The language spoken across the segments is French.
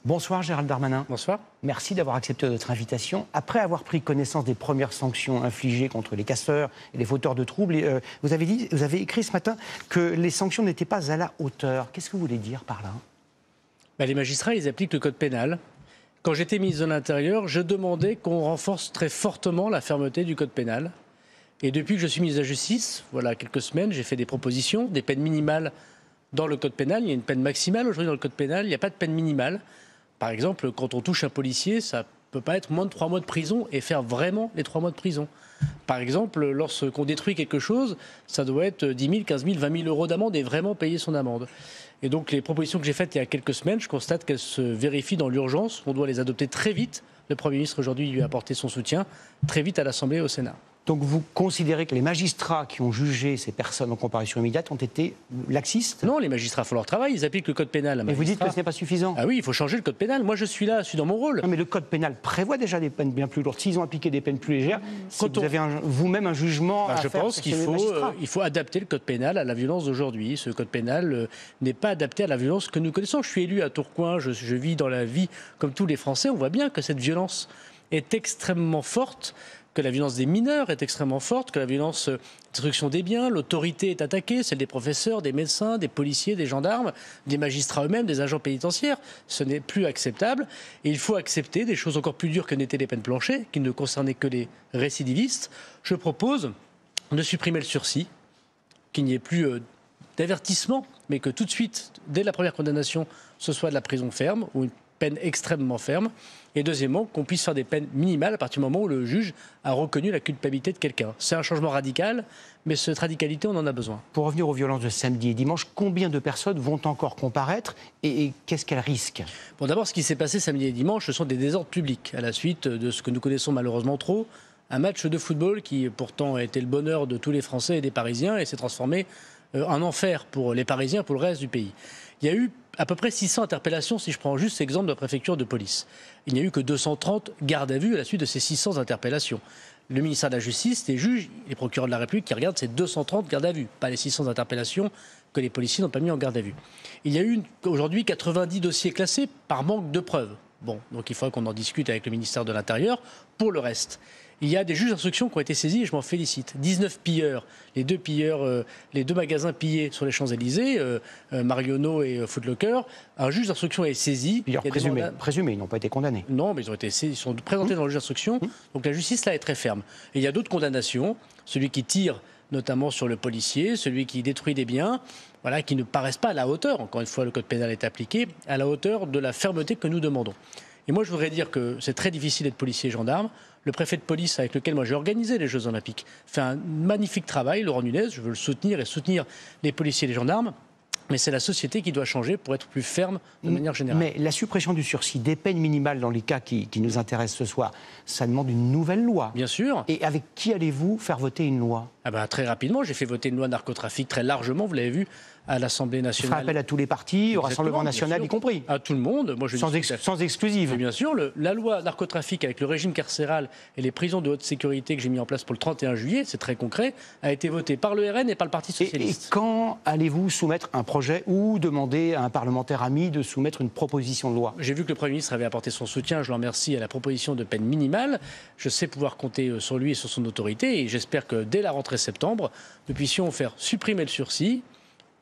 Bonsoir Gérald Darmanin. Bonsoir. Merci d'avoir accepté notre invitation. Après avoir pris connaissance des premières sanctions infligées contre les casseurs et les fauteurs de troubles, vous avez écrit ce matin que les sanctions n'étaient pas à la hauteur. Qu'est-ce que vous voulez dire par là ? Les magistrats, ils appliquent le code pénal. Quand j'étais ministre de l'Intérieur, je demandais qu'on renforce très fortement la fermeté du code pénal. Et depuis que je suis ministre de la Justice, voilà quelques semaines, j'ai fait des propositions, des peines minimales dans le code pénal. Il y a une peine maximale aujourd'hui dans le code pénal, il n'y a pas de peine minimale. Par exemple, quand on touche un policier, ça ne peut pas être moins de 3 mois de prison et faire vraiment les 3 mois de prison. Par exemple, lorsqu'on détruit quelque chose, ça doit être 10 000, 15 000, 20 000 euros d'amende et vraiment payer son amende. Et donc les propositions que j'ai faites il y a quelques semaines, je constate qu'elles se vérifient dans l'urgence. On doit les adopter très vite. Le Premier ministre aujourd'hui lui a apporté son soutien très vite à l'Assemblée et au Sénat. Donc vous considérez que les magistrats qui ont jugé ces personnes en comparution immédiate ont été laxistes ? Non, les magistrats font leur travail, ils appliquent le code pénal. Mais vous dites que ce n'est pas suffisant ? Ah oui, il faut changer le code pénal. Moi je suis là, je suis dans mon rôle. Non mais le code pénal prévoit déjà des peines bien plus lourdes. S'ils ont appliqué des peines plus légères, vous avez vous-même un jugement à je faire. pense qu'il faut adapter le code pénal à la violence d'aujourd'hui. Ce code pénal n'est pas adapté à la violence que nous connaissons. Je suis élu à Tourcoing, je vis dans la vie comme tous les Français. On voit bien que cette violence est extrêmement forte, que la violence des mineurs est extrêmement forte, que la violence destruction des biens, l'autorité est attaquée, celle des professeurs, des médecins, des policiers, des gendarmes, des magistrats eux-mêmes, des agents pénitentiaires. Ce n'est plus acceptable. Et il faut accepter des choses encore plus dures que n'étaient les peines planchées, qui ne concernaient que les récidivistes. Je propose de supprimer le sursis, qu'il n'y ait plus d'avertissement, mais que tout de suite, dès la première condamnation, ce soit de la prison ferme ou une peine extrêmement ferme. Et deuxièmement, qu'on puisse faire des peines minimales à partir du moment où le juge a reconnu la culpabilité de quelqu'un. C'est un changement radical, mais cette radicalité, on en a besoin. Pour revenir aux violences de samedi et dimanche, combien de personnes vont encore comparaître et qu'est-ce qu'elles risquent ? Bon, d'abord, ce qui s'est passé samedi et dimanche, ce sont des désordres publics, à la suite de ce que nous connaissons malheureusement trop. Un match de football qui, pourtant, a été le bonheur de tous les Français et des Parisiens et s'est transformé en enfer pour les Parisiens et pour le reste du pays. Il y a eu à peu près 600 interpellations, si je prends juste l'exemple de la préfecture de police. Il n'y a eu que 230 gardes à vue à la suite de ces 600 interpellations. Le ministère de la Justice, les juges, les procureurs de la République qui regardent ces 230 gardes à vue, pas les 600 interpellations que les policiers n'ont pas mis en garde à vue. Il y a eu aujourd'hui 90 dossiers classés par manque de preuves. Bon, donc il faudra qu'on en discute avec le ministère de l'Intérieur. Pour le reste, il y a des juges d'instruction qui ont été saisis et je m'en félicite. 19 pilleurs, les deux magasins pillés sur les Champs-Élysées, Marionneau et Foot Locker. Un juge d'instruction est saisi. Pilleurs présumés, ils n'ont pas été condamnés. Non, mais ils sont présentés dans le juge d'instruction. Donc la justice là est très ferme. Et il y a d'autres condamnations. Celui qui tire notamment sur le policier, celui qui détruit des biens, voilà, qui ne paraissent pas à la hauteur. Encore une fois, le code pénal est appliqué à la hauteur de la fermeté que nous demandons. Et moi, je voudrais dire que c'est très difficile d'être policier et gendarme. Le préfet de police avec lequel moi j'ai organisé les Jeux Olympiques fait un magnifique travail, Laurent Nunez, je veux le soutenir et soutenir les policiers et les gendarmes. Mais c'est la société qui doit changer pour être plus ferme de manière générale. Mais la suppression du sursis, des peines minimales dans les cas qui nous intéressent ce soir, ça demande une nouvelle loi. Bien sûr. Et avec qui allez-vous faire voter une loi ? Très rapidement, j'ai fait voter une loi narcotrafic très largement, vous l'avez vu, à l'Assemblée nationale. Vous ferez appel à tous les partis, au Rassemblement national y compris. À tout le monde. Moi, sans exclusive. Mais bien sûr, la loi narcotrafic avec le régime carcéral et les prisons de haute sécurité que j'ai mis en place pour le 31 juillet, c'est très concret, a été votée par le RN et par le Parti socialiste. Et quand allez-vous soumettre un projet ou demander à un parlementaire ami de soumettre une proposition de loi ? J'ai vu que le Premier ministre avait apporté son soutien, je le remercie, à la proposition de peine minimale. Je sais pouvoir compter sur lui et sur son autorité et j'espère que dès la rentrée septembre, nous puissions faire supprimer le sursis,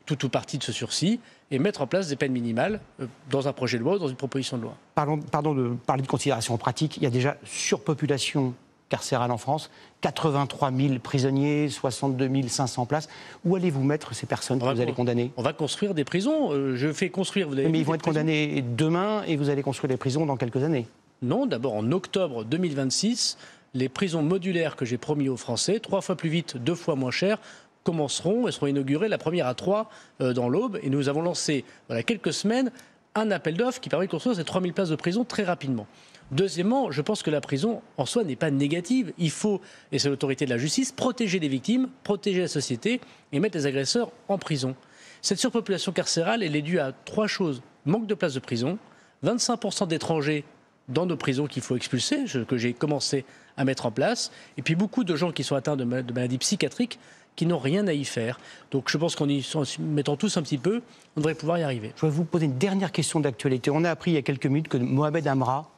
tout ou partie de ce sursis, et mettre en place des peines minimales dans un projet de loi ou dans une proposition de loi. Pardon de parler de considérations pratiques. Il y a déjà surpopulation carcérale en France, 83 000 prisonniers, 62 500 places. Où allez-vous mettre ces personnes que vous allez condamner ? On va construire des prisons. Je fais construire... Mais ils vont être condamnés demain et vous allez construire des prisons dans quelques années. Non, d'abord en octobre 2026, les prisons modulaires que j'ai promis aux Français, 3 fois plus vite, 2 fois moins cher, commenceront et seront inaugurées, la première à 3 dans l'Aube. Et nous avons lancé, voilà quelques semaines, un appel d'offres qui permet de construire ces 3000 places de prison très rapidement. Deuxièmement, je pense que la prison, en soi, n'est pas négative. Il faut, et c'est l'autorité de la justice, protéger les victimes, protéger la société et mettre les agresseurs en prison. Cette surpopulation carcérale, elle est due à 3 choses. Manque de places de prison, 25% d'étrangers dans nos prisons qu'il faut expulser, que j'ai commencé à mettre en place, et puis beaucoup de gens qui sont atteints de maladies psychiatriques qui n'ont rien à y faire. Donc je pense qu'en y mettant tous un petit peu, on devrait pouvoir y arriver. Je vais vous poser une dernière question d'actualité. On a appris il y a quelques minutes que Mohamed Amra,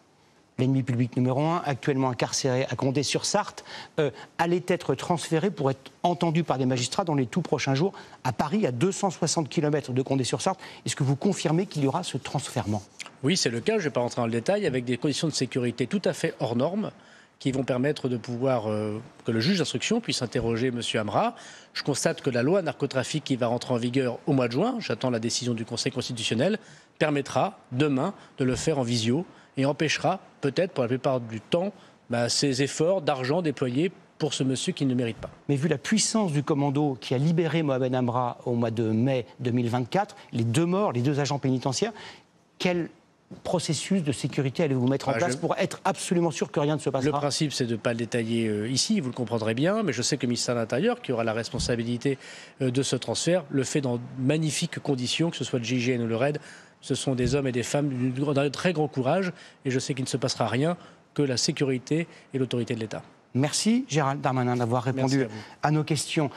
l'ennemi public numéro 1, actuellement incarcéré à Condé-sur-Sarthe, allait être transféré pour être entendu par des magistrats dans les tout prochains jours à Paris, à 260 km de Condé-sur-Sarthe. Est-ce que vous confirmez qu'il y aura ce transfèrement? Oui, c'est le cas, je ne vais pas rentrer dans le détail, avec des conditions de sécurité tout à fait hors normes, qui vont permettre de pouvoir que le juge d'instruction puisse interroger M. Amra. Je constate que la loi narcotrafic qui va rentrer en vigueur au mois de juin, j'attends la décision du Conseil constitutionnel, permettra demain de le faire en visio et empêchera peut-être pour la plupart du temps ces efforts d'argent déployés pour ce monsieur qui ne mérite pas. Mais vu la puissance du commando qui a libéré Mohamed Amra au mois de mai 2024, les 2 morts, les 2 agents pénitentiaires, quel processus de sécurité allez-vous mettre en place pour être absolument sûr que rien ne se passera? Le principe, c'est de ne pas le détailler ici, vous le comprendrez bien, mais je sais que le ministère de l'Intérieur, qui aura la responsabilité de ce transfert, le fait dans de magnifiques conditions, que ce soit le GIGN ou le RAID. Ce sont des hommes et des femmes d'un très grand courage, et je sais qu'il ne se passera rien que la sécurité et l'autorité de l'État. Merci Gérald Darmanin d'avoir répondu à nos questions.